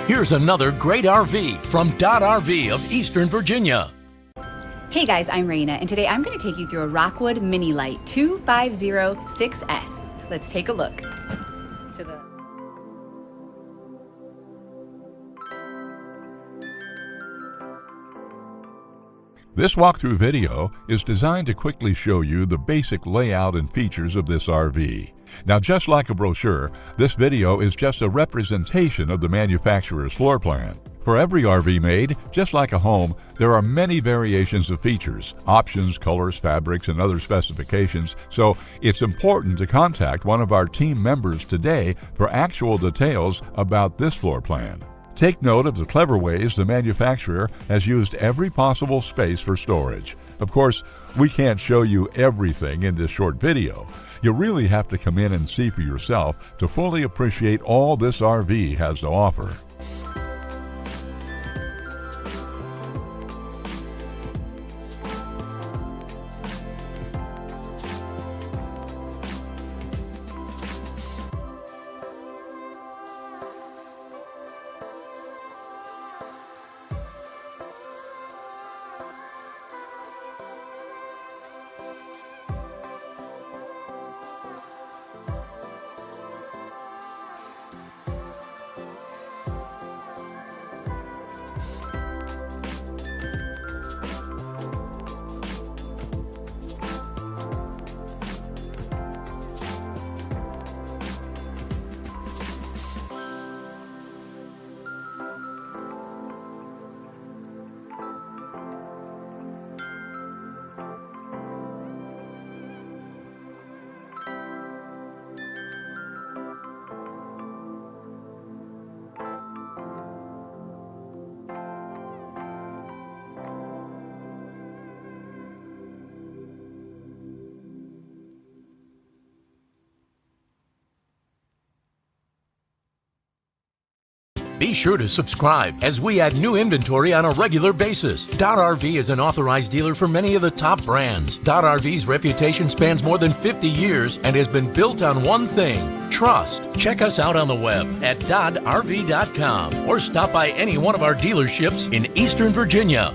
Here's another great RV from Dodd RV of Eastern Virginia. Hey guys, I'm Raina, and today I'm going to take you through a Rockwood Mini Lite-2506S. Let's take a look. This walkthrough video is designed to quickly show you the basic layout and features of this RV. Now, just like a brochure, this video is just a representation of the manufacturer's floor plan. For every RV made, just like a home, there are many variations of features, options, colors, fabrics, and other specifications, so it's important to contact one of our team members today for actual details about this floor plan. Take note of the clever ways the manufacturer has used every possible space for storage. Of course, we can't show you everything in this short video. You really have to come in and see for yourself to fully appreciate all this RV has to offer. Be sure to subscribe as we add new inventory on a regular basis. Dodd RV is an authorized dealer for many of the top brands. Dodd RV's reputation spans more than 50 years and has been built on one thing: trust. Check us out on the web at doddrv.com or stop by any one of our dealerships in Eastern Virginia.